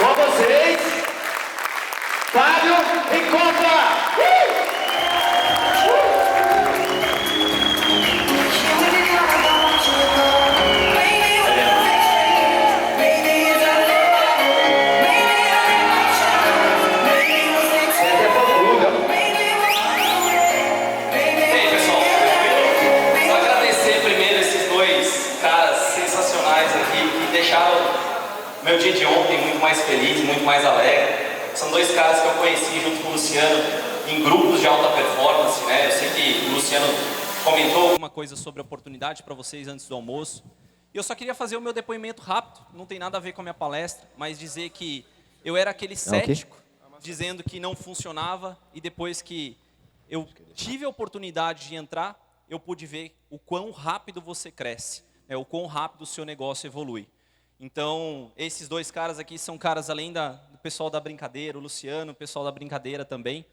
Com vocês, Fábio e Copa! Meu dia de ontem muito mais feliz, muito mais alegre. São dois caras que eu conheci junto com o Luciano em grupos de alta performance, né? Eu sei que o Luciano comentou alguma coisa sobre a oportunidade para vocês antes do almoço. E eu só queria fazer o meu depoimento rápido, não tem nada a ver com a minha palestra, mas dizer que eu era aquele cético, dizendo que não funcionava, e depois que eu tive a oportunidade de entrar, eu pude ver o quão rápido você cresce, o quão rápido o seu negócio evolui. Então, esses dois caras aqui são caras, além do pessoal da brincadeira, o Luciano, o pessoal da brincadeira também,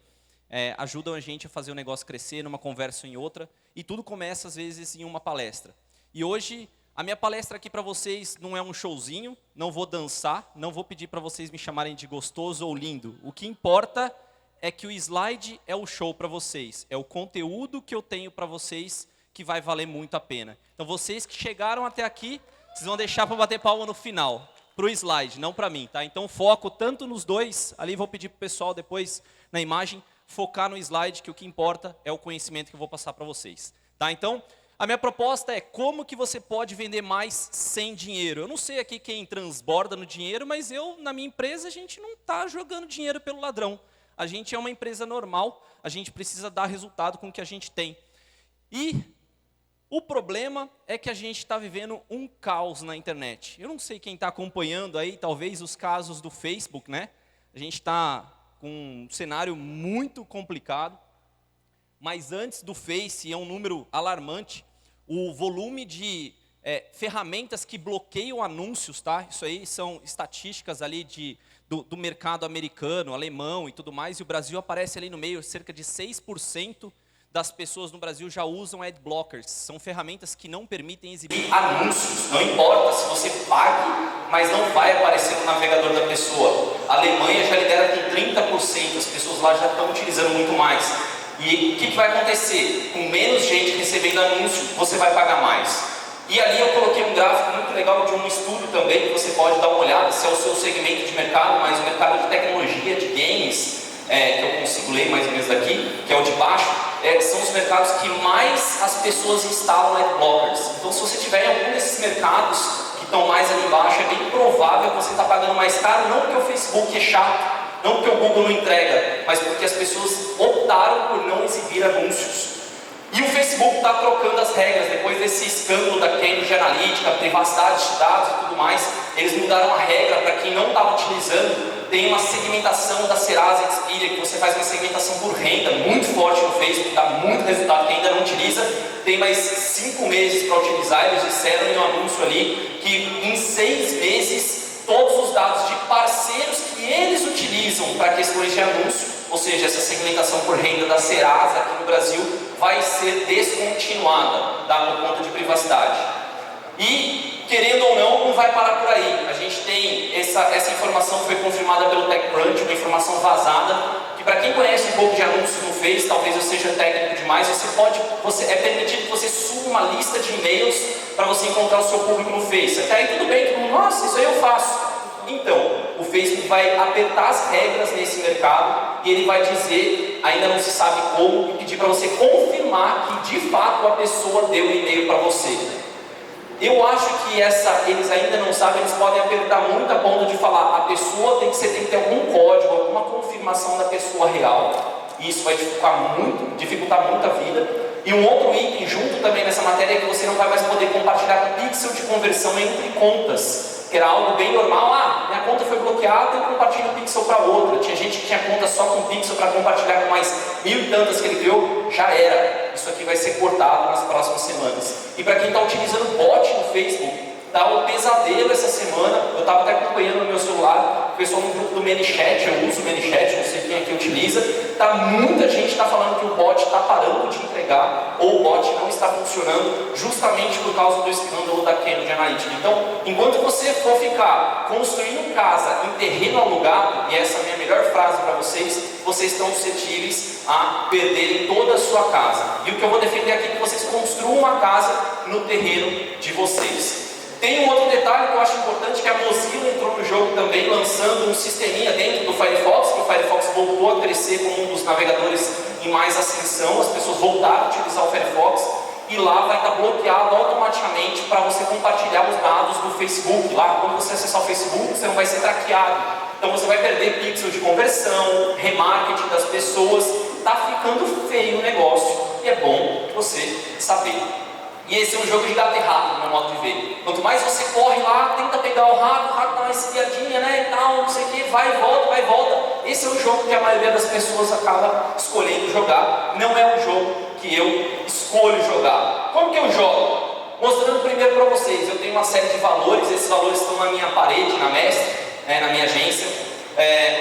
ajudam a gente a fazer o negócio crescer numa conversa ou em outra, e tudo começa, às vezes, em uma palestra. E hoje, a minha palestra aqui para vocês não é um showzinho, não vou dançar, não vou pedir para vocês me chamarem de gostoso ou lindo. O que importa é que o slide é o show para vocês, é o conteúdo que eu tenho para vocês que vai valer muito a pena. Então, vocês que chegaram até aqui, vocês vão deixar para bater palma no final, para o slide, não para mim, tá? Então foco tanto nos dois, ali vou pedir para o pessoal depois na imagem, focar no slide, que o que importa é o conhecimento que eu vou passar para vocês. Tá? Então, a minha proposta é como que você pode vender mais sem dinheiro. Eu não sei aqui quem transborda no dinheiro, mas na minha empresa, a gente não está jogando dinheiro pelo ladrão. A gente é uma empresa normal, a gente precisa dar resultado com o que a gente tem. E o problema é que a gente está vivendo um caos na internet. Eu não sei quem está acompanhando aí, talvez os casos do Facebook, né? A gente está com um cenário muito complicado, mas antes do Face, é um número alarmante, o volume de ferramentas que bloqueiam anúncios, tá? Isso aí são estatísticas ali do mercado americano, alemão e tudo mais, e o Brasil aparece ali no meio, cerca de 6% das pessoas no Brasil já usam ad blockers. São ferramentas que não permitem exibir anúncios. Não importa se você pague, mas não vai aparecer no navegador da pessoa. A Alemanha já lidera com 30%, as pessoas lá já estão utilizando muito mais. E o que vai acontecer? Com menos gente recebendo anúncio, você vai pagar mais. E ali eu coloquei um gráfico muito legal de um estudo também, que você pode dar uma olhada, se é o seu segmento de mercado, mas o mercado de tecnologia, de games, que eu consigo ler mais ou menos daqui, que é o de baixo, são os mercados que mais as pessoas instalam adblockers. Então, se você tiver em algum desses mercados que estão mais ali embaixo, é bem provável que você está pagando mais caro, não porque o Facebook é chato, não porque o Google não entrega, mas porque as pessoas optaram por não exibir anúncios. E o Facebook está trocando as regras, depois desse escândalo da Cambridge Analytica, privacidade de dados e tudo mais, eles mudaram a regra para quem não estava utilizando. Tem uma segmentação da Serasa e Expedia, que você faz uma segmentação por renda muito forte no Facebook, dá muito resultado. Quem ainda não utiliza, tem mais 5 meses para utilizar. Eles disseram em um anúncio ali que em 6 meses todos os dados de parceiros que eles utilizam para questões de anúncio, ou seja, essa segmentação por renda da Serasa aqui no Brasil, vai ser descontinuada, por conta de privacidade. E, querendo ou não vai parar por aí. A gente tem essa informação que foi confirmada pelo TechCrunch, uma informação vazada, que para quem conhece um pouco de anúncios no Face, talvez eu seja técnico demais, é permitido que você suba uma lista de e-mails para você encontrar o seu público no Face. Até aí tudo bem, todo mundo, nossa, isso aí eu faço. Então, o Facebook vai apertar as regras nesse mercado e ele vai dizer, ainda não se sabe como, e pedir para você confirmar que de fato a pessoa deu o e-mail para você. Eu acho que eles ainda não sabem, eles podem apertar muito a ponto de falar, a pessoa tem que ter algum código, alguma confirmação da pessoa real. E isso vai dificultar muito a vida. E um outro item junto também nessa matéria é que você não vai mais poder compartilhar pixel de conversão entre contas, que era algo bem normal. Minha conta foi bloqueada, eu compartilho o pixel para outra. Tinha gente que tinha conta só com pixel para compartilhar com mais 1000 e tantas que ele criou, já era. Isso aqui vai ser cortado nas próximas semanas. E para quem está utilizando bot no Facebook, tá um pesadelo essa semana. Eu estava até acompanhando no meu celular, o pessoal no grupo do ManyChat, eu uso o ManyChat, não sei quem aqui utiliza, muita gente está falando que o bot está parando de entregar, ou o bot não está funcionando, justamente por causa do escândalo da Cambridge Analytica. Então, enquanto você for ficar construindo casa em terreno alugado, e essa é a minha melhor frase para vocês, vocês estão suscetíveis a perderem toda a sua casa. E o que eu vou defender aqui é que vocês construam uma casa no terreno de vocês. Tem um outro detalhe que eu acho importante, que a Mozilla entrou no jogo também, lançando um sisteminha dentro do Firefox, que o Firefox voltou a crescer como um dos navegadores em mais ascensão, as pessoas voltaram a utilizar o Firefox, e lá vai estar bloqueado automaticamente para você compartilhar os dados do Facebook. Lá, quando você acessar o Facebook, você não vai ser traqueado. Então você vai perder pixel de conversão, remarketing das pessoas, está ficando feio o negócio, e é bom você saber. E esse é um jogo de gato e rato, no meu modo de ver. Quanto mais você corre lá, tenta pegar o rato dá uma espiadinha, né, e tal, não sei o que, vai e volta, vai e volta. Esse é o jogo que a maioria das pessoas acaba escolhendo jogar. Não é um jogo que eu escolho jogar. Como que eu jogo? Mostrando primeiro para vocês, eu tenho uma série de valores, esses valores estão na minha parede, na Mestre, na minha agência.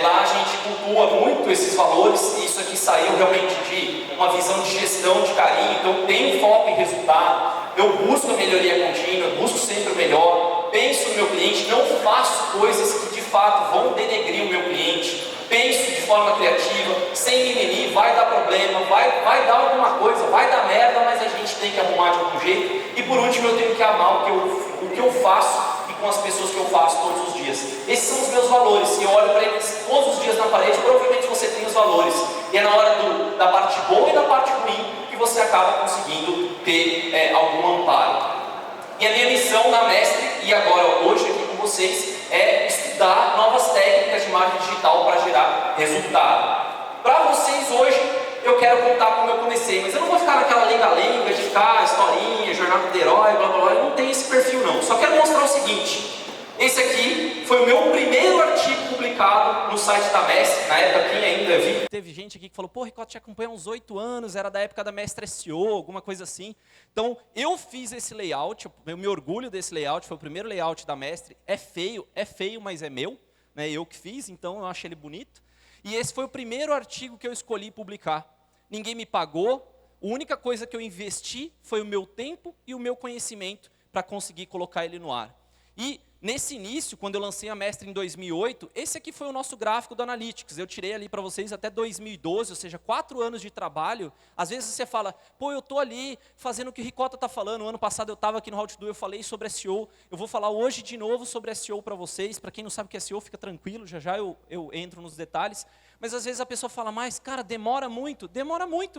Lá a gente cultua muito esses valores, e isso aqui saiu realmente de uma visão de gestão, de carinho. Então eu tenho foco em resultado, eu busco a melhoria contínua, eu busco sempre o melhor, penso no meu cliente, não faço coisas que de fato vão denegrir o meu cliente, penso de forma criativa, sem mimimi, vai dar problema, vai dar alguma coisa, vai dar merda, mas a gente tem que arrumar de algum jeito. E por último, eu tenho que amar o que eu faço com as pessoas que eu faço todos os dias. Esses são os meus valores, e eu olho para eles todos os dias na parede. Provavelmente você tem os valores, e é na hora da parte boa e da parte ruim que você acaba conseguindo ter algum amparo. E a minha missão na Mestre, e agora hoje aqui com vocês, é estudar novas técnicas de marketing digital para gerar resultado. Para vocês hoje, eu quero contar como eu comecei, mas eu não vou ficar naquela lenga-lenga de ficar historinha, jornada do herói, blá blá blá, eu não tenho esse perfil não. Só quero mostrar o seguinte, esse aqui foi o meu primeiro artigo publicado no site da Mestre, na época quem ainda vi. Teve gente aqui que falou, pô, Ricotta te acompanha há uns 8 anos, era da época da Mestre SEO, alguma coisa assim. Então, eu fiz esse layout, eu me orgulho desse layout, foi o primeiro layout da Mestre, é feio, mas é meu, né, eu que fiz, então eu achei ele bonito. E esse foi o primeiro artigo que eu escolhi publicar. Ninguém me pagou, a única coisa que eu investi foi o meu tempo e o meu conhecimento para conseguir colocar ele no ar. E nesse início, quando eu lancei a Mestre em 2008, esse aqui foi o nosso gráfico do Analytics. Eu tirei ali para vocês até 2012, ou seja, 4 anos de trabalho. Às vezes você fala, pô, eu estou ali fazendo o que o Ricotta está falando. O ano passado eu estava aqui no How to Do, eu falei sobre SEO. Eu vou falar hoje de novo sobre SEO para vocês. Para quem não sabe o que é SEO, fica tranquilo, já eu entro nos detalhes. Mas às vezes a pessoa fala, mas cara, demora muito,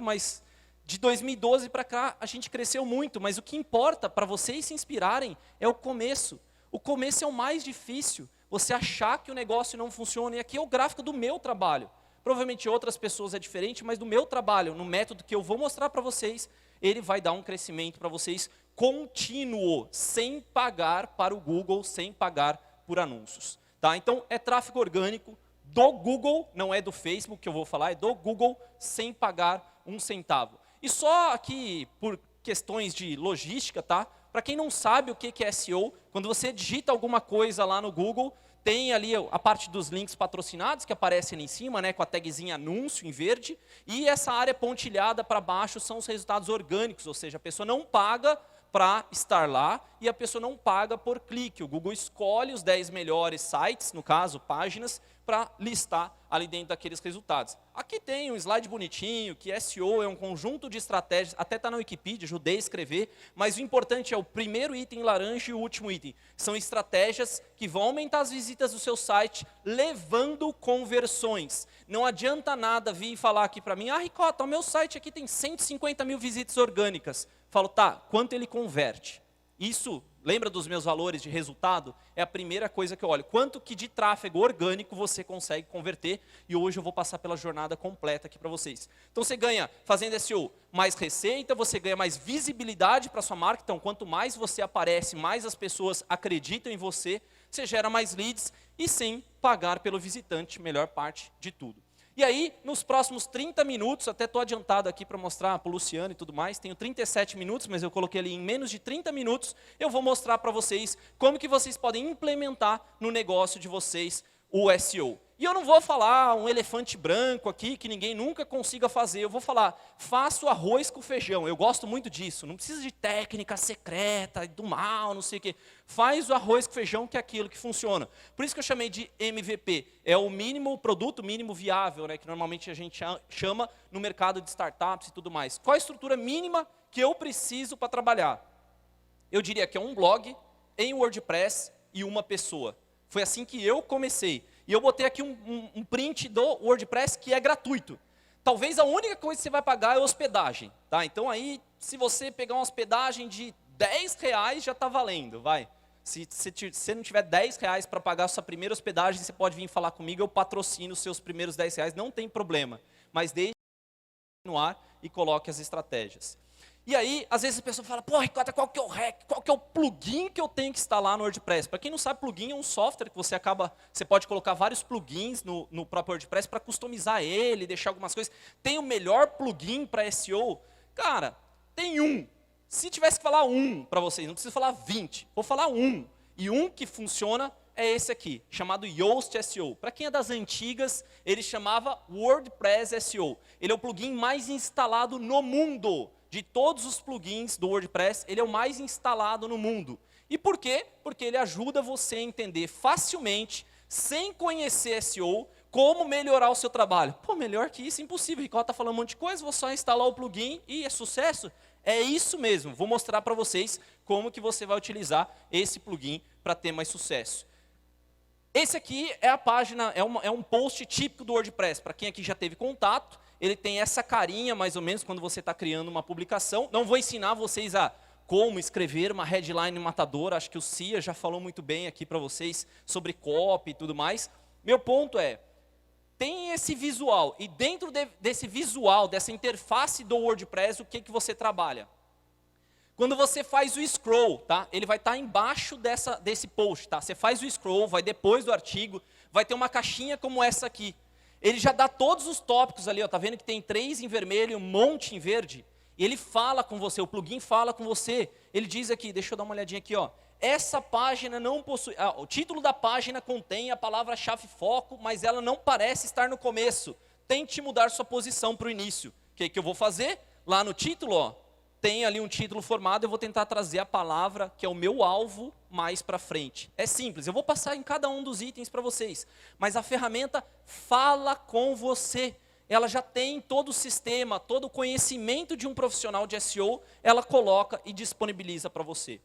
mas de 2012 para cá a gente cresceu muito. Mas o que importa para vocês se inspirarem é o começo. O começo é o mais difícil, você achar que o negócio não funciona. E aqui é o gráfico do meu trabalho. Provavelmente outras pessoas é diferente, mas do meu trabalho, no método que eu vou mostrar para vocês, ele vai dar um crescimento para vocês contínuo, sem pagar para o Google, sem pagar por anúncios. Tá? Então, é tráfego orgânico do Google, não é do Facebook que eu vou falar, é do Google, sem pagar um centavo. E só aqui, por questões de logística, tá? Para quem não sabe o que é SEO, quando você digita alguma coisa lá no Google, tem ali a parte dos links patrocinados, que aparecem ali em cima, né, com a tagzinha anúncio em verde, e essa área pontilhada para baixo são os resultados orgânicos, ou seja, a pessoa não paga para estar lá, e a pessoa não paga por clique. O Google escolhe os 10 melhores sites, no caso, páginas, para listar ali dentro daqueles resultados. Aqui tem um slide bonitinho, que SEO é um conjunto de estratégias, até está na Wikipedia, ajudei a escrever, mas o importante é o primeiro item laranja e o último item. São estratégias que vão aumentar as visitas do seu site, levando conversões. Não adianta nada vir falar aqui para mim, Ricotta, o meu site aqui tem 150 mil visitas orgânicas. Falo, tá, quanto ele converte? Isso, lembra dos meus valores de resultado? É a primeira coisa que eu olho. Quanto que de tráfego orgânico você consegue converter? E hoje eu vou passar pela jornada completa aqui para vocês. Então você ganha, fazendo SEO, mais receita, você ganha mais visibilidade para a sua marca. Então quanto mais você aparece, mais as pessoas acreditam em você, você gera mais leads e sem pagar pelo visitante, melhor parte de tudo. E aí, nos próximos 30 minutos, até estou adiantado aqui para mostrar para o Luciano e tudo mais, tenho 37 minutos, mas eu coloquei ali em menos de 30 minutos, eu vou mostrar para vocês como que vocês podem implementar no negócio de vocês o SEO. E eu não vou falar um elefante branco aqui que ninguém nunca consiga fazer. Eu vou falar, faça o arroz com feijão. Eu gosto muito disso. Não precisa de técnica secreta, do mal, não sei o quê. Faz o arroz com feijão, que é aquilo que funciona. Por isso que eu chamei de MVP. É o mínimo, produto mínimo viável, né, que normalmente a gente chama no mercado de startups e tudo mais. Qual a estrutura mínima que eu preciso para trabalhar? Eu diria que é um blog em WordPress e uma pessoa. Foi assim que eu comecei. E eu botei aqui um print do WordPress que é gratuito. Talvez a única coisa que você vai pagar é hospedagem. Tá? Então aí, se você pegar uma hospedagem de R$10, já está valendo. Vai. Se você não tiver R$10 para pagar a sua primeira hospedagem, você pode vir falar comigo, eu patrocino os seus primeiros R$10, não tem problema. Mas deixe no ar e coloque as estratégias. E aí, às vezes a pessoa fala, pô, Ricota, qual que é o hack? Qual que é o plugin que eu tenho que instalar no WordPress? Para quem não sabe, plugin é um software que você pode colocar vários plugins no próprio WordPress para customizar ele, deixar algumas coisas. Tem o melhor plugin para SEO? Cara, tem um. Se tivesse que falar um para vocês, não precisa falar 20. Vou falar um. E um que funciona é esse aqui, chamado Yoast SEO. Para quem é das antigas, ele chamava WordPress SEO. Ele é o plugin mais instalado no mundo. De todos os plugins do WordPress, ele é o mais instalado no mundo. E por quê? Porque ele ajuda você a entender facilmente, sem conhecer SEO, como melhorar o seu trabalho. Pô, melhor que isso, impossível. O Ricardo está falando um monte de coisa, vou só instalar o plugin e é sucesso? É isso mesmo. Vou mostrar para vocês como que você vai utilizar esse plugin para ter mais sucesso. Esse aqui é a página, é um post típico do WordPress. Para quem aqui já teve contato, ele tem essa carinha, mais ou menos, quando você está criando uma publicação. Não vou ensinar vocês a como escrever uma headline matadora. Acho que o Cia já falou muito bem aqui para vocês sobre copy e tudo mais. Meu ponto é, tem esse visual. E dentro desse visual, dessa interface do WordPress, o que você trabalha? Quando você faz o scroll, tá? Ele vai estar embaixo desse post. Tá? Você faz o scroll, vai depois do artigo, vai ter uma caixinha como essa aqui. Ele já dá todos os tópicos ali, ó, tá vendo que tem 3 em vermelho e um monte em verde? E ele fala com você, o plugin fala com você. Ele diz aqui, deixa eu dar uma olhadinha aqui, ó. Essa página não possui... o título da página contém a palavra-chave foco, mas ela não parece estar no começo. Tente mudar sua posição para o início. O que eu vou fazer? Lá no título, ó, tem ali um título formado, eu vou tentar trazer a palavra, que é o meu alvo, mais para frente. É simples, eu vou passar em cada um dos itens para vocês. Mas a ferramenta fala com você. Ela já tem todo o sistema, todo o conhecimento de um profissional de SEO, ela coloca e disponibiliza para você.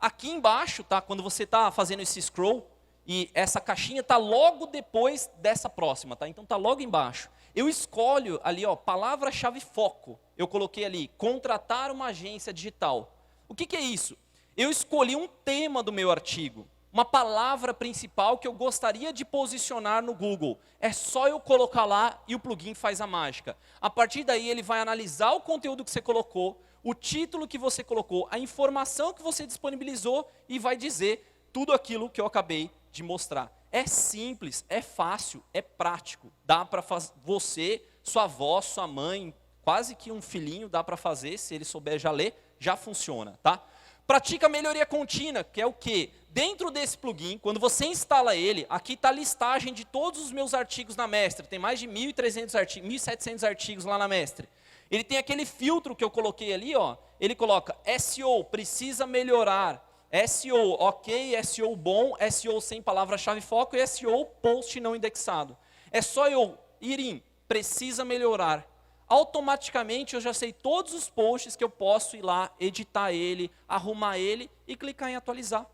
Aqui embaixo, tá, quando você está fazendo esse scroll, e essa caixinha está logo depois dessa próxima, tá? Então está logo embaixo. Eu escolho ali, ó, palavra-chave foco. Eu coloquei ali, contratar uma agência digital. O que é isso? Eu escolhi um tema do meu artigo, uma palavra principal que eu gostaria de posicionar no Google. É só eu colocar lá e o plugin faz a mágica. A partir daí ele vai analisar o conteúdo que você colocou, o título que você colocou, a informação que você disponibilizou e vai dizer tudo aquilo que eu acabei de mostrar. É simples, é fácil, é prático. Dá para você, sua avó, sua mãe, quase que um filhinho dá para fazer, se ele souber já ler, já funciona, tá? Pratica melhoria contínua, que é o quê? Dentro desse plugin, quando você instala ele, aqui está a listagem de todos os meus artigos na Mestre. Tem mais de 1.300 artigos, 1.700 artigos lá na Mestre. Ele tem aquele filtro que eu coloquei ali, ó. Ele coloca SEO, precisa melhorar. SEO, ok, SEO bom, SEO sem palavra-chave foco e SEO post não indexado. É só eu ir em precisa melhorar. Automaticamente eu já sei todos os posts que eu posso ir lá, editar ele, arrumar ele e clicar em atualizar.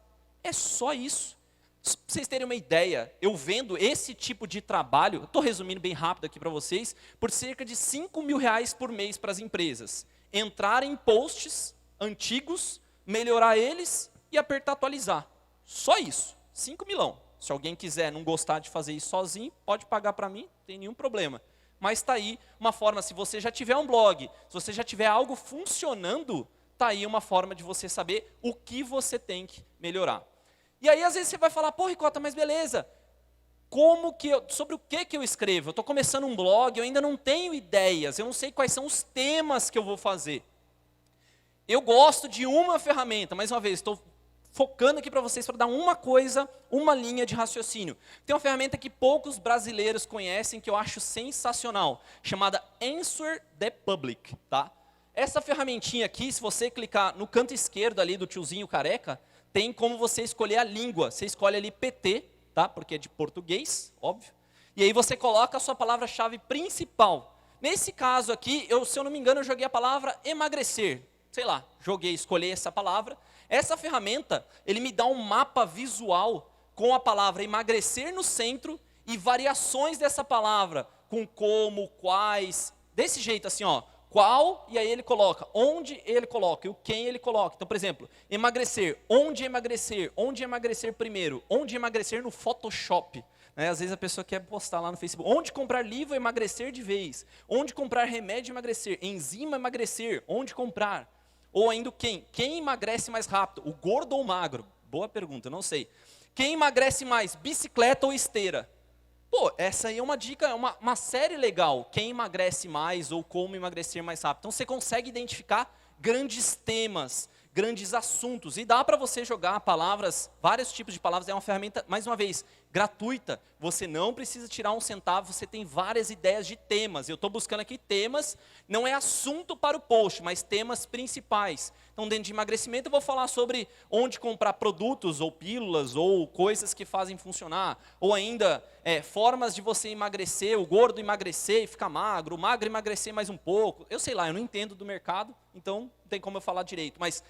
É só isso. Para vocês terem uma ideia, eu vendo esse tipo de trabalho, estou resumindo bem rápido aqui para vocês, por cerca de R$5.000 por mês para as empresas. Entrar em posts antigos, melhorar eles e apertar atualizar. Só isso, 5 milhão. Se alguém quiser não gostar de fazer isso sozinho, pode pagar para mim, não tem nenhum problema. Mas está aí uma forma, se você já tiver um blog, se você já tiver algo funcionando, está aí uma forma de você saber o que você tem que melhorar. E aí às vezes você vai falar, pô Ricota, mas beleza, sobre o que eu escrevo? Eu estou começando um blog, eu ainda não tenho ideias, eu não sei quais são os temas que eu vou fazer. Eu gosto de uma ferramenta, mais uma vez, estou focando aqui para vocês, para dar uma coisa, uma linha de raciocínio. Tem uma ferramenta que poucos brasileiros conhecem, que eu acho sensacional, chamada Answer the Public, tá? Essa ferramentinha aqui, se você clicar no canto esquerdo ali do tiozinho careca, tem como você escolher a língua. Você escolhe ali PT, tá? Porque é de português, óbvio. E aí você coloca a sua palavra-chave principal. Nesse caso aqui, se eu não me engano, eu joguei a palavra emagrecer. Sei lá, escolhi essa palavra. Essa ferramenta, ele me dá um mapa visual com a palavra emagrecer no centro e variações dessa palavra, com como, quais, desse jeito assim, ó. Qual, e aí ele coloca, onde ele coloca, e o quem ele coloca. Então, por exemplo, emagrecer, onde emagrecer primeiro, onde emagrecer no Photoshop. Né? Às vezes a pessoa quer postar lá no Facebook, onde comprar livro emagrecer de vez, onde comprar remédio emagrecer, enzima emagrecer, onde comprar. Ou ainda quem emagrece mais rápido, o gordo ou o magro? Boa pergunta, não sei. Quem emagrece mais, bicicleta ou esteira? Pô, essa aí é uma dica, é uma série legal, quem emagrece mais ou como emagrecer mais rápido. Então você consegue identificar grandes temas, grandes assuntos, e dá para você jogar palavras, vários tipos de palavras, é uma ferramenta, mais uma vez, gratuita, você não precisa tirar um centavo, você tem várias ideias de temas, eu estou buscando aqui temas, não é assunto para o post, mas temas principais. Então dentro de emagrecimento eu vou falar sobre onde comprar produtos, ou pílulas, ou coisas que fazem funcionar, ou ainda formas de você emagrecer, o gordo emagrecer e ficar magro, o magro emagrecer mais um pouco, eu sei lá, eu não entendo do mercado, então não tem como eu falar direito, mas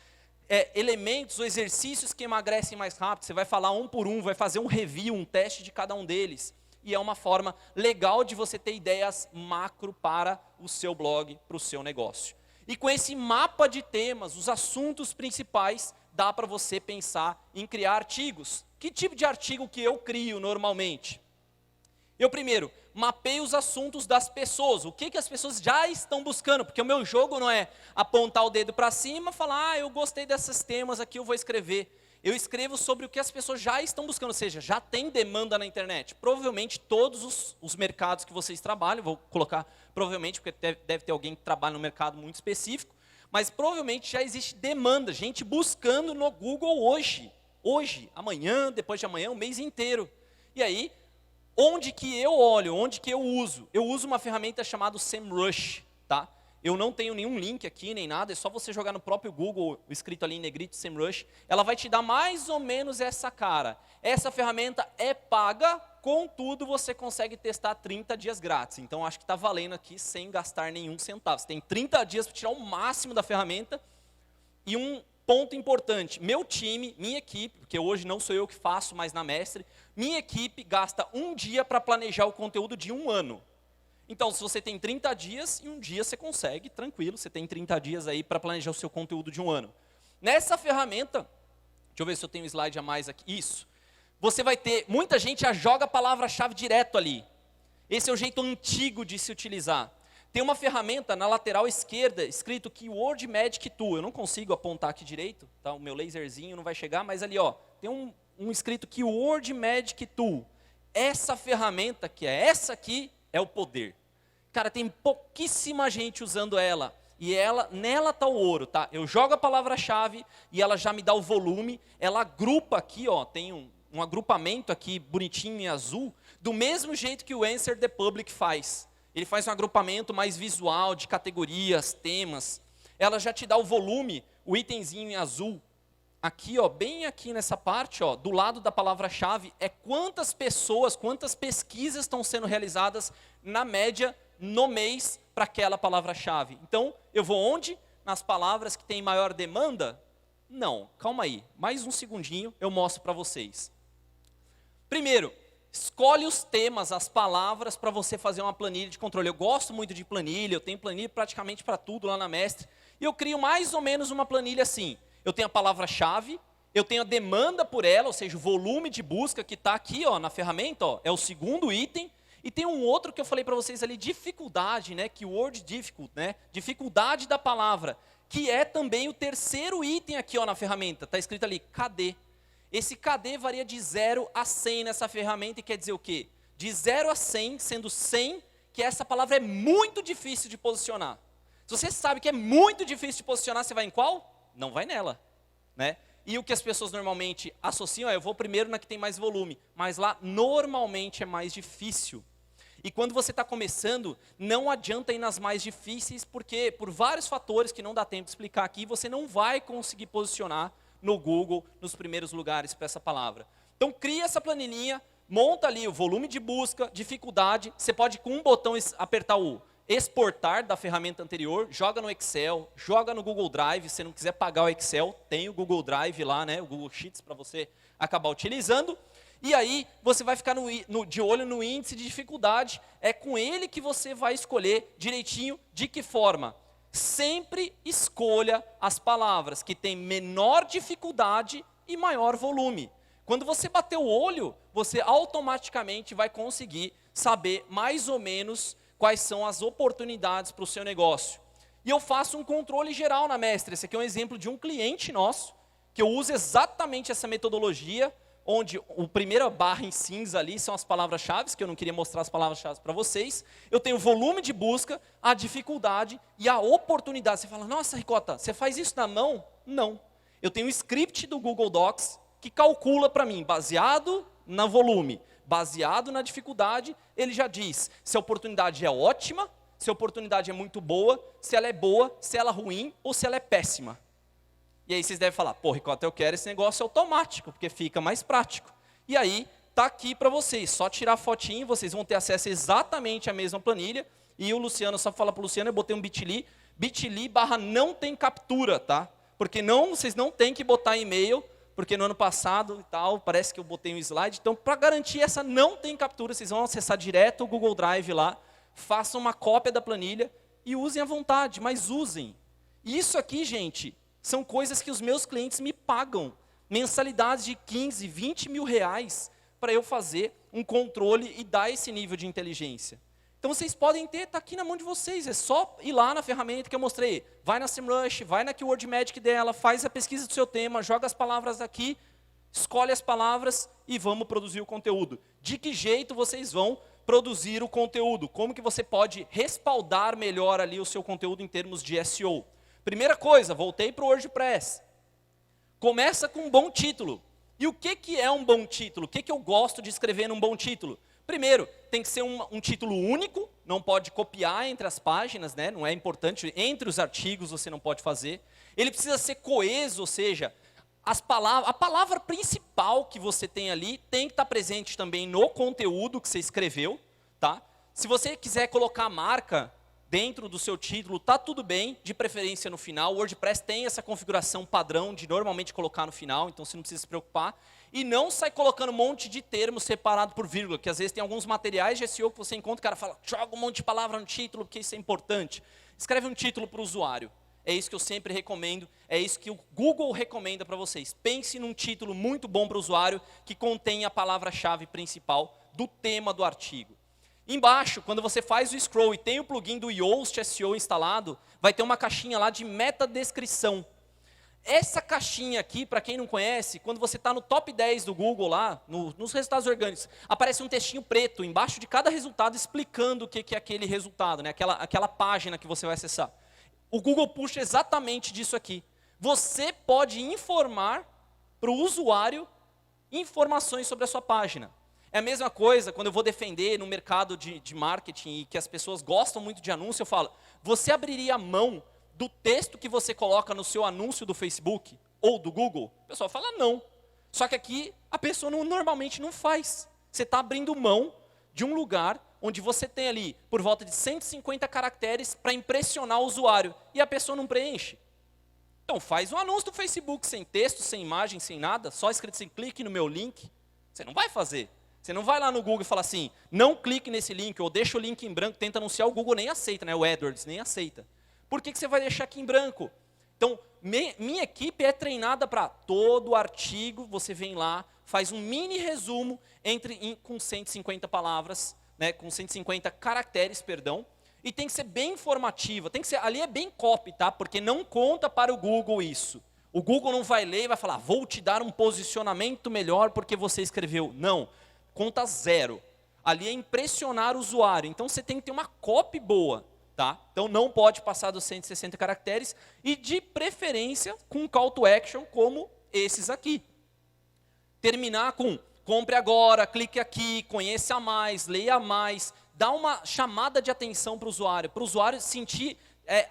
elementos ou exercícios que emagrecem mais rápido, você vai falar um por um, vai fazer um review, um teste de cada um deles. E é uma forma legal de você ter ideias macro para o seu blog, para o seu negócio. E com esse mapa de temas, os assuntos principais, dá para você pensar em criar artigos. Que tipo de artigo que eu crio normalmente? Eu primeiro, mapeio os assuntos das pessoas, o que as pessoas já estão buscando, porque o meu jogo não é apontar o dedo para cima e falar, eu gostei desses temas aqui, eu vou escrever. Eu escrevo sobre o que as pessoas já estão buscando, ou seja, já tem demanda na internet. Provavelmente todos os mercados que vocês trabalham, vou colocar provavelmente, porque deve ter alguém que trabalha no mercado muito específico, mas provavelmente já existe demanda, gente buscando no Google hoje, amanhã, depois de amanhã, o mês inteiro. E aí, onde que eu olho, onde que eu uso? Eu uso uma ferramenta chamada SEMrush, tá? Eu não tenho nenhum link aqui, nem nada, é só você jogar no próprio Google, escrito ali em negrito, SEMrush, ela vai te dar mais ou menos essa cara. Essa ferramenta é paga, contudo você consegue testar 30 dias grátis. Então acho que está valendo aqui sem gastar nenhum centavo. Você tem 30 dias para tirar o máximo da ferramenta. E um ponto importante, meu time, minha equipe, porque hoje não sou eu que faço, mas na Mestre, minha equipe gasta um dia para planejar o conteúdo de um ano. Então, se você tem 30 dias, em um dia você consegue, tranquilo, você tem 30 dias aí para planejar o seu conteúdo de um ano. Nessa ferramenta, deixa eu ver se eu tenho um slide a mais aqui, isso. Você vai ter, muita gente já joga a palavra-chave direto ali. Esse é o jeito antigo de se utilizar. Tem uma ferramenta na lateral esquerda, escrito Keyword Magic Tool. Eu não consigo apontar aqui direito, tá? O meu laserzinho não vai chegar, mas ali, ó, tem um escrito Keyword Magic Tool. Essa ferramenta, que é essa aqui, é o poder. Cara, tem pouquíssima gente usando ela. E nela está o ouro, tá? Eu jogo a palavra-chave e ela já me dá o volume. Ela agrupa aqui, ó, tem um agrupamento aqui bonitinho em azul, do mesmo jeito que o Answer the Public faz. Ele faz um agrupamento mais visual, de categorias, temas. Ela já te dá o volume, o itemzinho em azul. Aqui, ó, bem aqui nessa parte, ó, do lado da palavra-chave, é quantas pessoas, quantas pesquisas estão sendo realizadas, na média, no mês, para aquela palavra-chave. Então, eu vou onde? Nas palavras que têm maior demanda? Não, calma aí. Mais um segundinho, eu mostro para vocês. Primeiro, escolhe os temas, as palavras, para você fazer uma planilha de controle. Eu gosto muito de planilha, eu tenho planilha praticamente para tudo lá na Mestre. E eu crio mais ou menos uma planilha assim. Eu tenho a palavra-chave, eu tenho a demanda por ela, ou seja, o volume de busca que está aqui, ó, na ferramenta, ó, é o segundo item. E tem um outro que eu falei para vocês ali, dificuldade, né, keyword difficult, né, dificuldade da palavra, que é também o terceiro item aqui, ó, na ferramenta. Está escrito ali, KD. Esse KD varia de 0 a 100 nessa ferramenta e quer dizer o quê? De 0 a 100, sendo 100, que essa palavra é muito difícil de posicionar. Se você sabe que é muito difícil de posicionar, você vai em qual? Não vai nela, né? E o que as pessoas normalmente associam é, eu vou primeiro na que tem mais volume. Mas lá, normalmente, é mais difícil. E quando você está começando, não adianta ir nas mais difíceis, porque por vários fatores que não dá tempo de explicar aqui, você não vai conseguir posicionar no Google, nos primeiros lugares para essa palavra. Então, cria essa planilhinha, monta ali o volume de busca, dificuldade. Você pode, com um botão, apertar o exportar da ferramenta anterior, joga no Excel, joga no Google Drive. Se não quiser pagar o Excel, tem o Google Drive lá, né, o Google Sheets, para você acabar utilizando. E aí, você vai ficar de olho no índice de dificuldade. É com ele que você vai escolher direitinho de que forma. Sempre escolha as palavras que têm menor dificuldade e maior volume. Quando você bater o olho, você automaticamente vai conseguir saber mais ou menos quais são as oportunidades para o seu negócio. E eu faço um controle geral na Mestre. Esse aqui é um exemplo de um cliente nosso, que eu uso exatamente essa metodologia, onde a primeira barra em cinza ali são as palavras-chave, que eu não queria mostrar as palavras-chave para vocês. Eu tenho o volume de busca, a dificuldade e a oportunidade. Você fala, nossa, Ricota, você faz isso na mão? Não. Eu tenho um script do Google Docs que calcula para mim, baseado no volume, baseado na dificuldade, ele já diz se a oportunidade é ótima, se a oportunidade é muito boa, se ela é boa, se ela é ruim ou se ela é péssima. E aí vocês devem falar, pô, Ricota, eu quero esse negócio automático, porque fica mais prático. E aí, tá aqui para vocês, só tirar a fotinho, vocês vão ter acesso a exatamente a mesma planilha. E o Luciano, só para falar para o Luciano, eu botei um bit.ly barra não tem captura, tá? Porque vocês não têm que botar e-mail, porque no ano passado e tal, parece que eu botei um slide. Então, para garantir essa não tem captura, vocês vão acessar direto o Google Drive lá, façam uma cópia da planilha e usem à vontade, mas usem. E isso aqui, gente, são coisas que os meus clientes me pagam. Mensalidades de 15, 20 mil reais para eu fazer um controle e dar esse nível de inteligência. Então vocês podem ter, está aqui na mão de vocês. É só ir lá na ferramenta que eu mostrei. Vai na SEMrush, vai na Keyword Magic dela, faz a pesquisa do seu tema, joga as palavras aqui, escolhe as palavras e vamos produzir o conteúdo. De que jeito vocês vão produzir o conteúdo? Como que você pode respaldar melhor ali o seu conteúdo em termos de SEO? Primeira coisa, voltei para o WordPress. Começa com um bom título. E o que é um bom título? O que eu gosto de escrever num bom título? Primeiro, tem que ser um título único, não pode copiar entre as páginas, né? Não é importante, entre os artigos você não pode fazer. Ele precisa ser coeso, ou seja, a palavra principal que você tem ali tem que estar presente também no conteúdo que você escreveu. Tá? Se você quiser colocar a marca dentro do seu título, tá tudo bem, de preferência no final. O WordPress tem essa configuração padrão de normalmente colocar no final, então você não precisa se preocupar. E não sai colocando um monte de termos separado por vírgula, que às vezes tem alguns materiais de SEO que você encontra, o cara fala, joga um monte de palavra no título, porque isso é importante. Escreve um título para o usuário. É isso que eu sempre recomendo, é isso que o Google recomenda para vocês. Pense num título muito bom para o usuário, que contém a palavra-chave principal do tema do artigo. Embaixo, quando você faz o scroll e tem o plugin do Yoast SEO instalado, vai ter uma caixinha lá de metadescrição. Essa caixinha aqui, para quem não conhece, quando você está no top 10 do Google lá, nos resultados orgânicos, aparece um textinho preto embaixo de cada resultado explicando o que é aquele resultado, né? aquela página que você vai acessar. O Google puxa exatamente disso aqui. Você pode informar para o usuário informações sobre a sua página. É a mesma coisa quando eu vou defender no mercado de marketing e que as pessoas gostam muito de anúncio, eu falo, você abriria a mão do texto que você coloca no seu anúncio do Facebook ou do Google? O pessoal fala não. Só que aqui a pessoa normalmente não faz. Você está abrindo mão de um lugar onde você tem ali por volta de 150 caracteres para impressionar o usuário e a pessoa não preenche. Então faz um anúncio do Facebook sem texto, sem imagem, sem nada, só escrito assim, clique no meu link. Você não vai fazer. Você não vai lá no Google e fala assim, não clique nesse link, ou deixa o link em branco, tenta anunciar, o Google nem aceita, né? O AdWords nem aceita. Por que você vai deixar aqui em branco? Então, minha equipe é treinada para todo artigo, você vem lá, faz um mini resumo com 150 palavras, né? Com 150 caracteres, perdão, e tem que ser bem informativa, ali é bem copy, tá? Porque não conta para o Google isso. O Google não vai ler e vai falar, vou te dar um posicionamento melhor porque você escreveu. Não. Conta zero. Ali é impressionar o usuário. Então, você tem que ter uma copy boa. Tá? Então, não pode passar dos 160 caracteres. E, de preferência, com um call to action como esses aqui. Terminar com compre agora, clique aqui, conheça mais, leia mais, dá uma chamada de atenção para o usuário sentir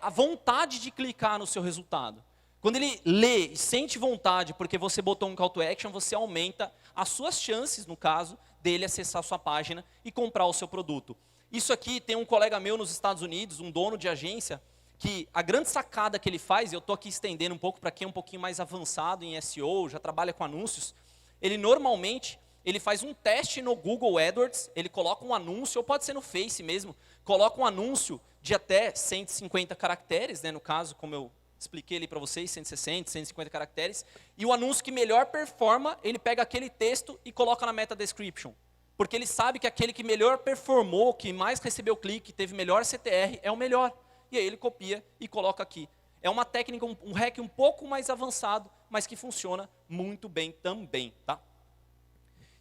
a vontade de clicar no seu resultado. Quando ele lê e sente vontade porque você botou um call to action, você aumenta as suas chances, no caso, dele acessar a sua página e comprar o seu produto. Isso aqui tem um colega meu nos Estados Unidos, um dono de agência, que a grande sacada que ele faz, e eu estou aqui estendendo um pouco para quem é um pouquinho mais avançado em SEO, já trabalha com anúncios, ele normalmente faz um teste no Google AdWords, ele coloca um anúncio, ou pode ser no Face mesmo, coloca um anúncio de até 150 caracteres, né, no caso, como eu expliquei ali para vocês, 160, 150 caracteres, e o anúncio que melhor performa, ele pega aquele texto e coloca na meta description, porque ele sabe que aquele que melhor performou, que mais recebeu clique, teve melhor CTR, é o melhor, e aí ele copia e coloca aqui. É uma técnica, um hack um pouco mais avançado, mas que funciona muito bem também, tá?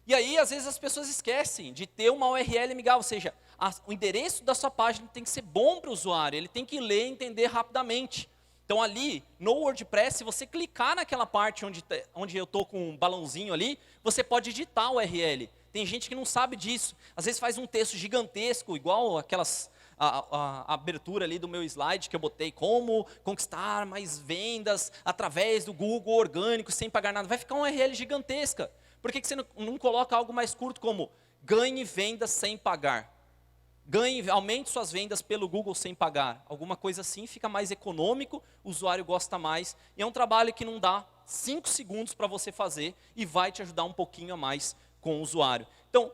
E aí, às vezes, as pessoas esquecem de ter uma URL amigável, ou seja, o endereço da sua página tem que ser bom para o usuário, ele tem que ler e entender rapidamente. Então, ali, no WordPress, se você clicar naquela parte onde eu estou com um balãozinho ali, você pode editar a URL. Tem gente que não sabe disso. Às vezes faz um texto gigantesco, igual a abertura ali do meu slide que eu botei, como conquistar mais vendas através do Google orgânico, sem pagar nada. Vai ficar uma URL gigantesca. Por que você não coloca algo mais curto como ganhe vendas sem pagar? Aumente suas vendas pelo Google sem pagar. Alguma coisa assim, fica mais econômico, o usuário gosta mais. E é um trabalho que não dá 5 segundos para você fazer e vai te ajudar um pouquinho a mais com o usuário. Então,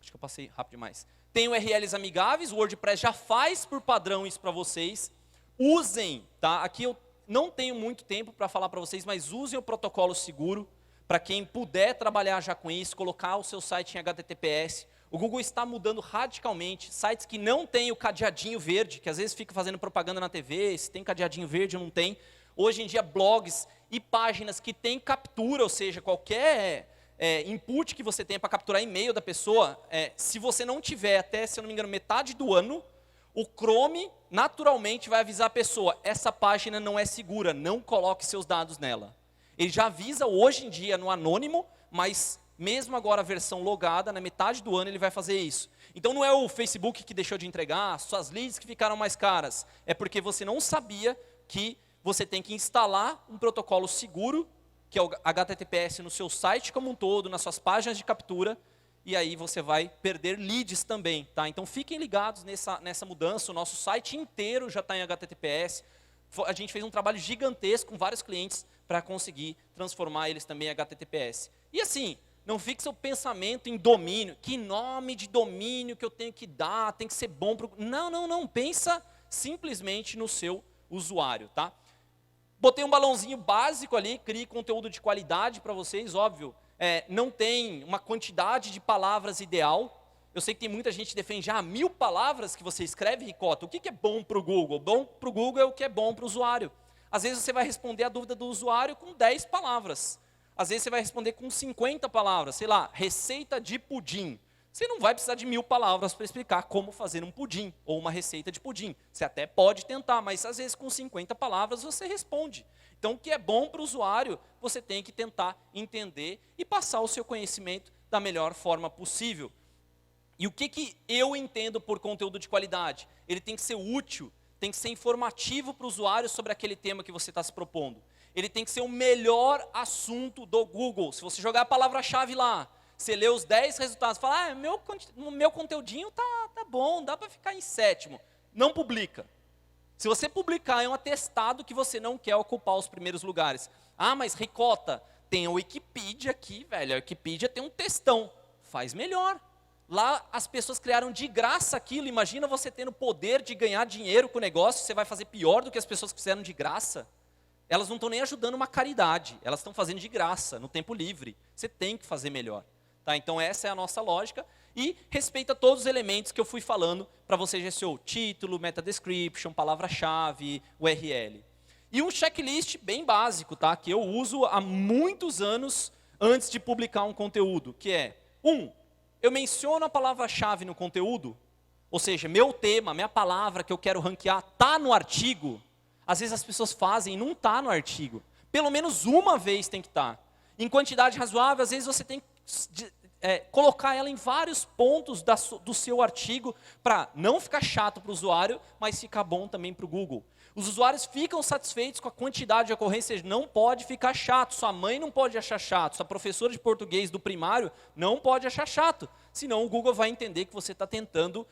acho que eu passei rápido demais. Tem URLs amigáveis, o WordPress já faz por padrão isso para vocês. Usem, tá? Aqui eu não tenho muito tempo para falar para vocês, mas usem o protocolo seguro, para quem puder trabalhar já com isso, colocar o seu site em HTTPS. O Google está mudando radicalmente, sites que não têm o cadeadinho verde, que às vezes fica fazendo propaganda na TV, se tem cadeadinho verde ou não tem. Hoje em dia, blogs e páginas que têm captura, ou seja, qualquer input que você tenha para capturar e-mail da pessoa, se você não tiver até, se eu não me engano, metade do ano, o Chrome naturalmente vai avisar a pessoa, essa página não é segura, não coloque seus dados nela. Ele já avisa hoje em dia no anônimo, mas mesmo agora a versão logada, na metade do ano ele vai fazer isso. Então não é o Facebook que deixou de entregar, suas leads que ficaram mais caras, é porque você não sabia que você tem que instalar um protocolo seguro, que é o HTTPS no seu site como um todo, nas suas páginas de captura, e aí você vai perder leads também, tá? Então fiquem ligados nessa mudança, o nosso site inteiro já está em HTTPS, a gente fez um trabalho gigantesco com vários clientes para conseguir transformar eles também em HTTPS. E assim, não fique seu pensamento em domínio, que nome de domínio que eu tenho que dar, tem que ser bom para... Não, pensa simplesmente no seu usuário, tá? Botei um balãozinho básico ali, criei conteúdo de qualidade para vocês, óbvio. Não tem uma quantidade de palavras ideal. Eu sei que tem muita gente que defende 1000 palavras que você escreve, Ricota. O que é bom para o Google? Bom para o Google é o que é bom para o usuário. Às vezes você vai responder a dúvida do usuário com 10 palavras. Às vezes você vai responder com 50 palavras. Sei lá, receita de pudim. Você não vai precisar de 1000 palavras para explicar como fazer um pudim ou uma receita de pudim. Você até pode tentar, mas às vezes com 50 palavras você responde. Então, o que é bom para o usuário, você tem que tentar entender e passar o seu conhecimento da melhor forma possível. E o que eu entendo por conteúdo de qualidade? Ele tem que ser útil, tem que ser informativo para o usuário sobre aquele tema que você está se propondo. Ele tem que ser o melhor assunto do Google. Se você jogar a palavra-chave lá, você lê os 10 resultados, fala, meu conteúdinho tá bom, dá para ficar em 7º. Não publica. Se você publicar, é um atestado que você não quer ocupar os primeiros lugares. Ah, mas Ricota, tem a Wikipedia aqui, velho. A Wikipedia tem um textão. Faz melhor. Lá as pessoas criaram de graça aquilo. Imagina você tendo o poder de ganhar dinheiro com o negócio, você vai fazer pior do que as pessoas que fizeram de graça. Elas não estão nem ajudando uma caridade, elas estão fazendo de graça, no tempo livre. Você tem que fazer melhor. Tá? Então essa é a nossa lógica. E respeita todos os elementos que eu fui falando para você já ser o título, meta description, palavra-chave, URL. E um checklist bem básico, tá? Que eu uso há muitos anos antes de publicar um conteúdo, que é, eu menciono a palavra-chave no conteúdo, ou seja, meu tema, minha palavra que eu quero ranquear está no artigo. Às vezes as pessoas fazem e não está no artigo. Pelo menos uma vez tem que estar. Em quantidade razoável, às vezes você tem que colocar ela em vários pontos do seu artigo para não ficar chato para o usuário, mas ficar bom também para o Google. Os usuários ficam satisfeitos com a quantidade de ocorrências, não pode ficar chato. Sua mãe não pode achar chato, sua professora de português do primário não pode achar chato. Senão o Google vai entender que você está tentando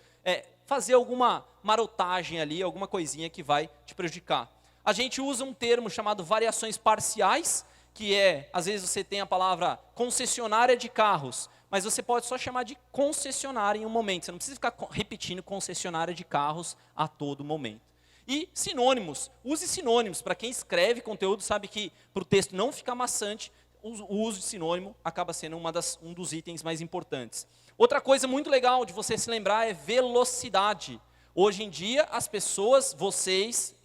fazer alguma marotagem ali, alguma coisinha que vai te prejudicar. A gente usa um termo chamado variações parciais, que às vezes você tem a palavra concessionária de carros, mas você pode só chamar de concessionária em um momento. Você não precisa ficar repetindo concessionária de carros a todo momento. E sinônimos. Use sinônimos. Para quem escreve conteúdo, sabe que para o texto não ficar maçante, o uso de sinônimo acaba sendo um dos itens mais importantes. Outra coisa muito legal de você se lembrar é velocidade. Hoje em dia, as pessoas, vocês,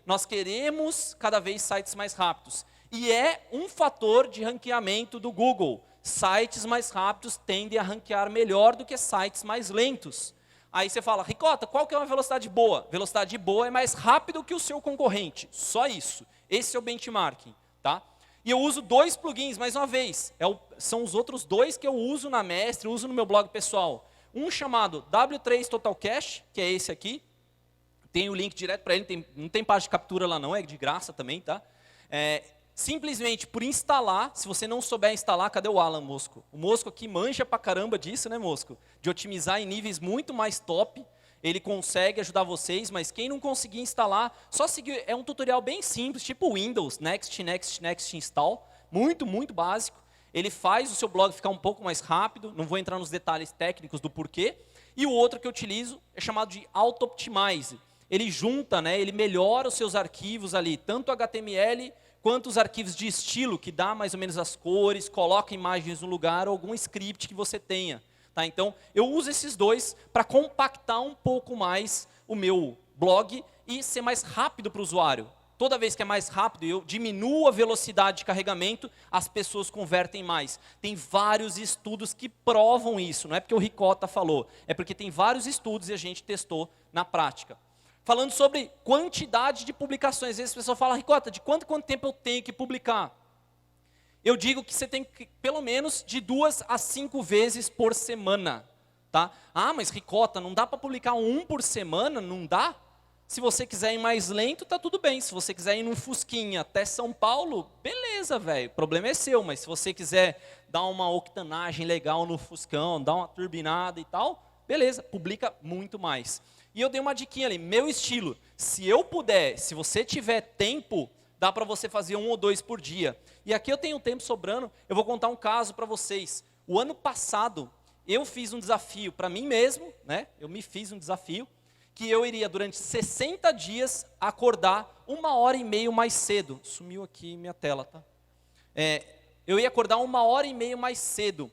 nós queremos cada vez sites mais rápidos. E é um fator de ranqueamento do Google. Sites mais rápidos tendem a ranquear melhor do que sites mais lentos. Aí você fala, Ricota, qual que é uma velocidade boa? Velocidade boa é mais rápido que o seu concorrente. Só isso. Esse é o benchmarking. Tá? E eu uso 2 plugins, mais uma vez. São os outros 2 que eu uso na Mestre, uso no meu blog pessoal. Um chamado W3 Total Cache, que é esse aqui. Tem o link direto para ele, não tem parte de captura lá não, é de graça também, tá? Simplesmente por instalar, se você não souber instalar, cadê o Alan Mosco? O Mosco aqui manja pra caramba disso, né, Mosco? De otimizar em níveis muito mais top. Ele consegue ajudar vocês, mas quem não conseguir instalar, só seguir, é um tutorial bem simples, tipo Windows, Next, Next, Next Install. Muito, muito básico. Ele faz o seu blog ficar um pouco mais rápido, não vou entrar nos detalhes técnicos do porquê. E o outro que eu utilizo é chamado de Auto Optimize. Ele junta, né, ele melhora os seus arquivos ali, tanto HTML quanto os arquivos de estilo, que dá mais ou menos as cores, coloca imagens no lugar, ou algum script que você tenha. Tá? Então, eu uso esses 2 para compactar um pouco mais o meu blog e ser mais rápido para o usuário. Toda vez que é mais rápido, eu diminuo a velocidade de carregamento, as pessoas convertem mais. Tem vários estudos que provam isso, não é porque o Ricota falou, é porque tem vários estudos e a gente testou na prática. Falando sobre quantidade de publicações. Às vezes a pessoa fala, Ricota, de quanto tempo eu tenho que publicar? Eu digo que você tem que, pelo menos, de 2 a 5 vezes por semana. Tá? Ah, mas Ricota, não dá para publicar 1 por semana? Não dá? Se você quiser ir mais lento, tá tudo bem. Se você quiser ir num Fusquinha até São Paulo, beleza, velho. O problema é seu. Mas se você quiser dar uma octanagem legal no Fuscão, dar uma turbinada e tal, beleza, publica muito mais. E eu dei uma diquinha ali, meu estilo, se eu puder, se você tiver tempo, dá para você fazer 1 ou 2 por dia. E aqui eu tenho tempo sobrando, eu vou contar um caso para vocês. O ano passado, eu fiz um desafio para mim mesmo, né? Eu me fiz um desafio, que eu iria durante 60 dias acordar 1h30 mais cedo. Sumiu aqui minha tela, tá? Eu ia acordar 1h30 mais cedo.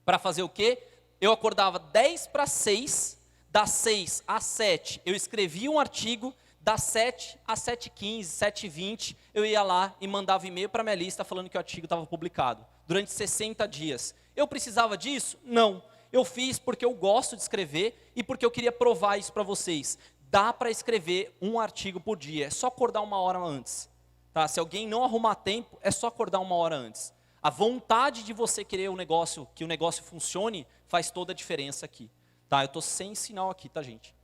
Para fazer o quê? Eu acordava 10 para 6, das 6 às 7 eu escrevia um artigo, das 7 às 7h15, 7h20 eu ia lá e mandava e-mail para minha lista falando que o artigo estava publicado. Durante 60 dias. Eu precisava disso? Não. Eu fiz porque eu gosto de escrever e porque eu queria provar isso para vocês. Dá para escrever um artigo por dia, é só acordar 1 hora antes. Tá? Se alguém não arrumar tempo, é só acordar 1 hora antes. A vontade de você querer que o negócio funcione, faz toda a diferença aqui. Tá, eu estou sem sinal aqui, tá, gente?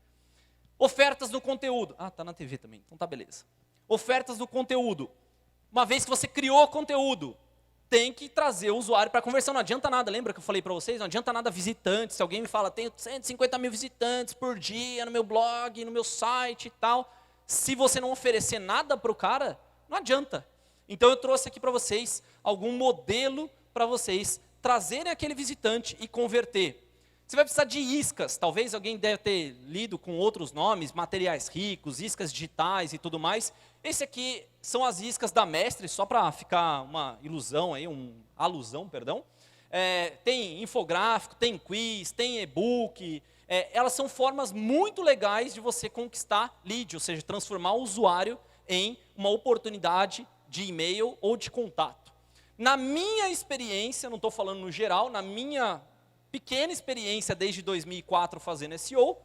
Ofertas no conteúdo. Ah, tá na TV também, então tá beleza. Ofertas no conteúdo. Uma vez que você criou conteúdo, tem que trazer o usuário para conversão. Não adianta nada, lembra que eu falei para vocês? Não adianta nada visitantes. Se alguém me fala, tenho 150 mil visitantes por dia no meu blog, no meu site e tal. Se você não oferecer nada para o cara, não adianta. Então eu trouxe aqui para vocês algum modelo para vocês trazerem aquele visitante e converter. Você vai precisar de iscas, talvez alguém deve ter lido com outros nomes, materiais ricos, iscas digitais e tudo mais. Esse aqui são as iscas da Mestre, só para ficar uma ilusão aí, alusão, perdão. Tem infográfico, tem quiz, tem e-book. Elas são formas muito legais de você conquistar lead, ou seja, transformar o usuário em uma oportunidade de e-mail ou de contato. Na minha experiência, não estou falando no geral, na minha pequena experiência desde 2004 fazendo SEO,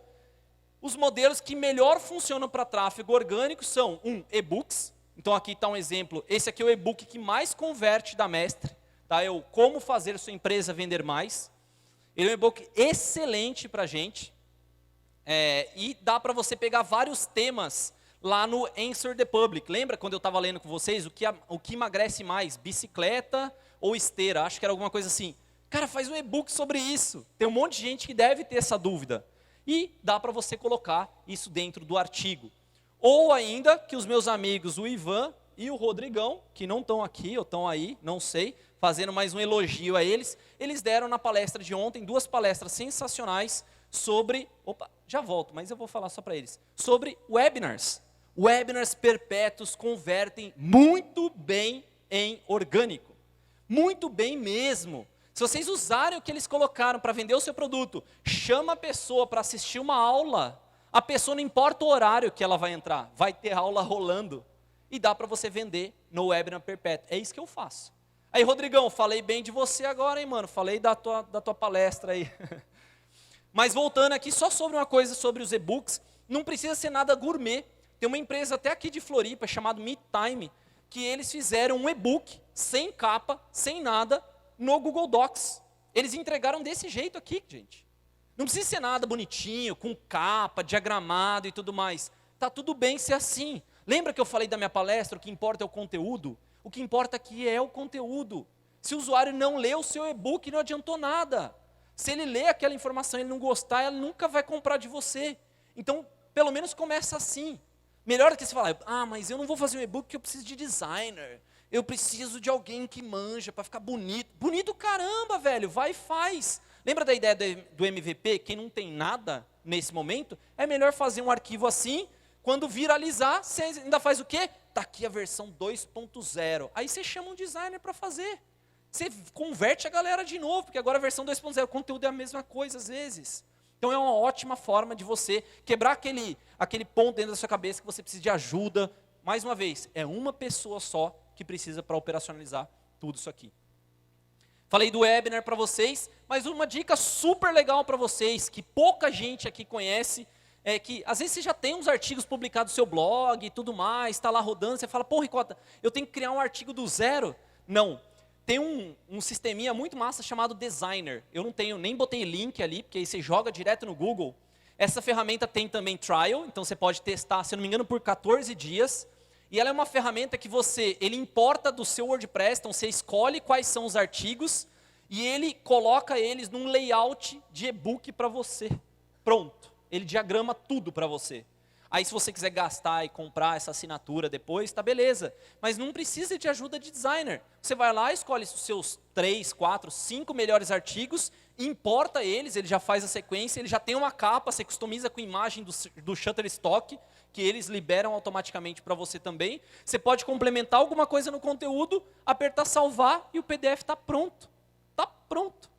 Os modelos que melhor funcionam para tráfego orgânico são, e-books. Então aqui está um exemplo. Esse aqui é o e-book que mais converte da Mestre. Tá? É o Como Fazer Sua Empresa Vender Mais. Ele é um e-book excelente para a gente. E dá para você pegar vários temas lá no Answer the Public. Lembra quando eu estava lendo com vocês o que emagrece mais, bicicleta ou esteira? Acho que era alguma coisa assim. Cara, faz um e-book sobre isso. Tem um monte de gente que deve ter essa dúvida. E dá para você colocar isso dentro do artigo. Ou ainda, que os meus amigos, o Ivan e o Rodrigão, que não estão aqui ou estão aí, não sei, fazendo mais um elogio a eles, eles deram na palestra de ontem 2 palestras sensacionais sobre, já volto, mas eu vou falar só para eles, sobre webinars. Webinars perpétuos convertem muito bem em orgânico. Muito bem mesmo. Se vocês usarem o que eles colocaram para vender o seu produto, chama a pessoa para assistir uma aula, a pessoa não importa o horário que ela vai entrar, vai ter aula rolando, e dá para você vender no webinar perpétuo. É isso que eu faço. Aí, Rodrigão, falei bem de você agora, hein, mano? Falei da tua palestra aí. Mas voltando aqui, só sobre uma coisa sobre os e-books, não precisa ser nada gourmet. Tem uma empresa até aqui de Floripa, chamada MeTime, que eles fizeram um e-book, sem capa, sem nada, no Google Docs. Eles entregaram desse jeito aqui, gente. Não precisa ser nada bonitinho, com capa, diagramado e tudo mais. Tá tudo bem ser assim. Lembra que eu falei da minha palestra, o que importa é o conteúdo? O que importa aqui é o conteúdo. Se o usuário não lê o seu e-book, não adiantou nada. Se ele lê aquela informação e ele não gostar, ele nunca vai comprar de você. Então, pelo menos começa assim. Melhor do que você falar, mas eu não vou fazer um e-book porque eu preciso de designer. Eu preciso de alguém que manja para ficar bonito. Bonito caramba, velho, vai e faz. Lembra da ideia do MVP? Quem não tem nada nesse momento, é melhor fazer um arquivo assim, quando viralizar, você ainda faz o quê? Está aqui a versão 2.0. Aí você chama um designer para fazer. Você converte a galera de novo, porque agora a versão 2.0, o conteúdo é a mesma coisa às vezes. Então é uma ótima forma de você quebrar aquele ponto dentro da sua cabeça que você precisa de ajuda. Mais uma vez, é uma pessoa só que precisa para operacionalizar tudo isso aqui. Falei do webinar para vocês, mas uma dica super legal para vocês, que pouca gente aqui conhece, é que às vezes você já tem uns artigos publicados no seu blog e tudo mais, está lá rodando, você fala, pô, Ricota, eu tenho que criar um artigo do zero? Não. Tem um sisteminha muito massa chamado Designer. Eu não tenho, nem botei link ali, porque aí você joga direto no Google. Essa ferramenta tem também trial, então você pode testar, se eu não me engano, por 14 dias. E ela é uma ferramenta que ele importa do seu WordPress, então você escolhe quais são os artigos e ele coloca eles num layout de e-book para você. Pronto, ele diagrama tudo para você. Aí se você quiser gastar e comprar essa assinatura depois, tá beleza. Mas não precisa de ajuda de designer. Você vai lá, escolhe os seus 3, 4, 5 melhores artigos, importa eles, ele já faz a sequência, ele já tem uma capa, você customiza com imagem do Shutterstock, que eles liberam automaticamente para você também. Você pode complementar alguma coisa no conteúdo, apertar salvar e o PDF está pronto. Está pronto.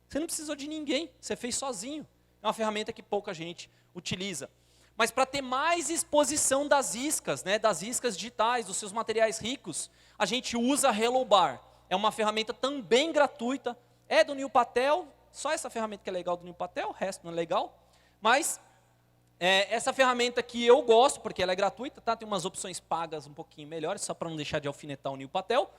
Você não precisou de ninguém, você fez sozinho. É uma ferramenta que pouca gente utiliza. Mas para ter mais exposição das iscas, das iscas digitais, dos seus materiais ricos, a gente usa Hello Bar. É uma ferramenta também gratuita, é do Neil Patel, só essa ferramenta que é legal do Neil Patel, o resto não é legal. Mas essa ferramenta que eu gosto, porque ela é gratuita, tá? Tem umas opções pagas um pouquinho melhores, só para não deixar de alfinetar o Neil Patel.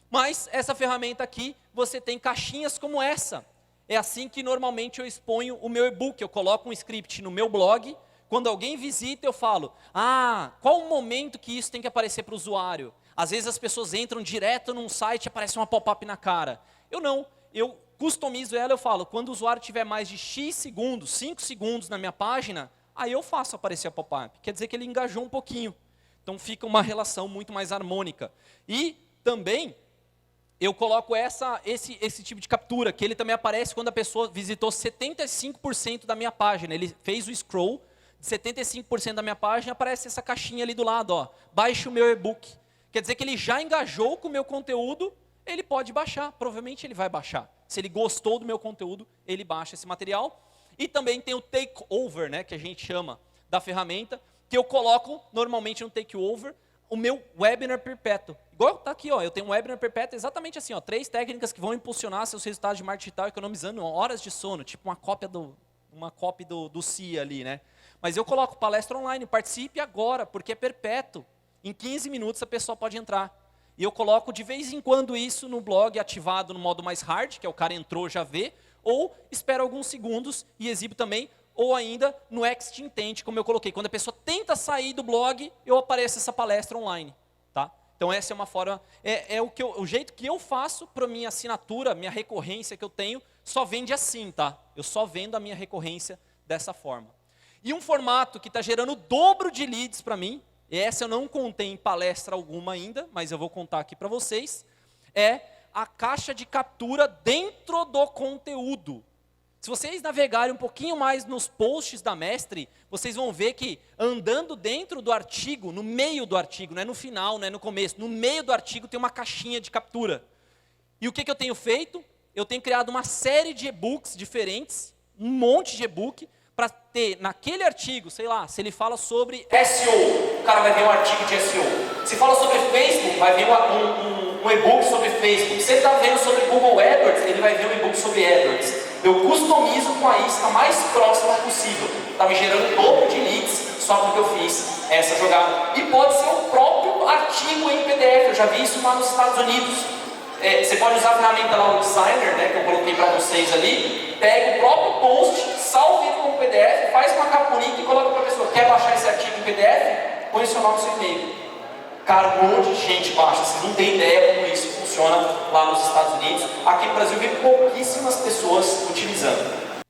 Mas essa ferramenta aqui, você tem caixinhas como essa. É assim que normalmente eu exponho o meu e-book. Eu coloco um script no meu blog. Quando alguém visita, eu falo, qual o momento que isso tem que aparecer para o usuário? Às vezes as pessoas entram direto num site e aparece uma pop-up na cara. Eu não, eu customizo ela, eu falo, quando o usuário tiver mais de X segundos, 5 segundos na minha página, aí eu faço aparecer a pop-up. Quer dizer que ele engajou um pouquinho. Então fica uma relação muito mais harmônica. E também eu coloco esse tipo de captura, que ele também aparece quando a pessoa visitou 75% da minha página. Ele fez o scroll, 75% da minha página, aparece essa caixinha ali do lado, ó, baixe o meu e-book. Quer dizer que ele já engajou com o meu conteúdo, ele pode baixar, provavelmente ele vai baixar. Se ele gostou do meu conteúdo, ele baixa esse material. E também tem o takeover, que a gente chama da ferramenta, que eu coloco normalmente no takeover o meu webinar perpétuo. Igual está aqui, ó, eu tenho um webinar perpétuo exatamente assim, ó, 3 técnicas que vão impulsionar seus resultados de marketing digital economizando horas de sono, tipo uma cópia do CIA ali, Mas eu coloco palestra online, participe agora, porque é perpétuo. Em 15 minutos a pessoa pode entrar. E eu coloco de vez em quando isso no blog ativado no modo mais hard, que é o cara entrou, já vê, ou espera alguns segundos e exibo também, ou ainda no Exit Intent, como eu coloquei. Quando a pessoa tenta sair do blog, eu apareço essa palestra online. Tá? Então essa é uma forma, o jeito que eu faço para minha assinatura, minha recorrência que eu tenho, só vende assim, tá? Eu só vendo a minha recorrência dessa forma. E um formato que está gerando o dobro de leads para mim, e essa eu não contei em palestra alguma ainda, mas eu vou contar aqui para vocês, é a caixa de captura dentro do conteúdo. Se vocês navegarem um pouquinho mais nos posts da Mestre, vocês vão ver que andando dentro do artigo, no meio do artigo, não é no final, não é no começo, no meio do artigo tem uma caixinha de captura. E o que eu tenho feito? Eu tenho criado uma série de e-books diferentes, um monte de e-book, para ter naquele artigo, sei lá, se ele fala sobre SEO, o cara vai ver um artigo de SEO. Se fala sobre Facebook, vai ver um e-book sobre Facebook. Se ele está vendo sobre Google AdWords, ele vai ver um e-book sobre AdWords. Eu customizo com a isca mais próxima possível. Está me gerando dobro de leads só porque eu fiz essa jogada. E pode ser o próprio artigo em PDF. Eu já vi isso lá nos Estados Unidos. Você pode usar a ferramenta lá, o Designer, né, que eu coloquei para vocês ali. Pega o próprio post, salve ele como PDF, faz uma capa bonita e coloca para a pessoa. Quer baixar esse artigo em PDF? Põe o seu nome no seu e-mail. Cara, um monte de gente baixa. Vocês não têm ideia como isso funciona lá nos Estados Unidos. Aqui no Brasil, vi pouquíssimas pessoas utilizando.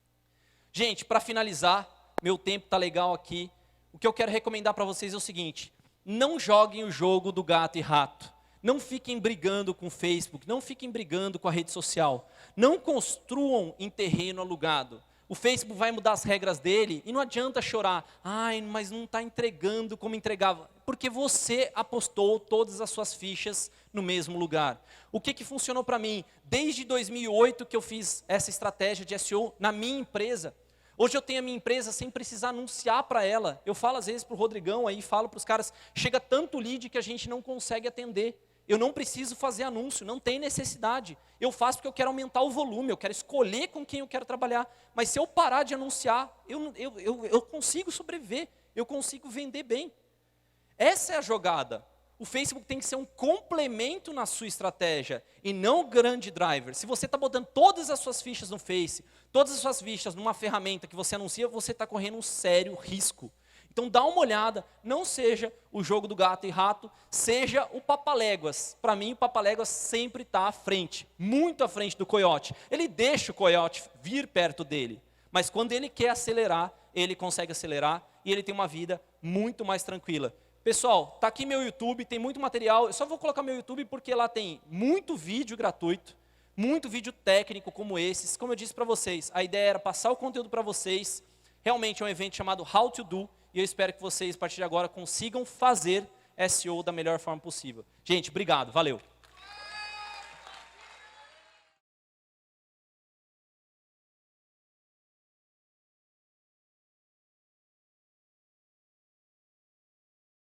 Gente, para finalizar, meu tempo tá legal aqui. O que eu quero recomendar para vocês é o seguinte: não joguem o jogo do gato e rato. Não fiquem brigando com o Facebook, não fiquem brigando com a rede social. Não construam em terreno alugado. O Facebook vai mudar as regras dele e não adianta chorar. Ai, mas não está entregando como entregava. Porque você apostou todas as suas fichas no mesmo lugar. O que funcionou para mim? Desde 2008 que eu fiz essa estratégia de SEO na minha empresa. Hoje eu tenho a minha empresa sem precisar anunciar para ela. Eu falo às vezes para o Rodrigão, aí falo para os caras, chega tanto lead que a gente não consegue atender. Eu não preciso fazer anúncio, não tem necessidade. Eu faço porque eu quero aumentar o volume, eu quero escolher com quem eu quero trabalhar. Mas se eu parar de anunciar, eu consigo sobreviver, eu consigo vender bem. Essa é a jogada. O Facebook tem que ser um complemento na sua estratégia e não o grande driver. Se você está botando todas as suas fichas no Face, todas as suas fichas numa ferramenta que você anuncia, você está correndo um sério risco. Então dá uma olhada, não seja o jogo do gato e rato, seja o papaléguas. Para mim o papaléguas sempre está à frente, muito à frente do coiote. Ele deixa o coiote vir perto dele, mas quando ele quer acelerar, ele consegue acelerar e ele tem uma vida muito mais tranquila. Pessoal, tá aqui meu YouTube, tem muito material, eu só vou colocar meu YouTube porque lá tem muito vídeo gratuito, muito vídeo técnico como esses. Como eu disse para vocês, a ideia era passar o conteúdo para vocês. Realmente é um evento chamado How to Do, e eu espero que vocês, a partir de agora, consigam fazer SEO da melhor forma possível. Gente, obrigado, valeu.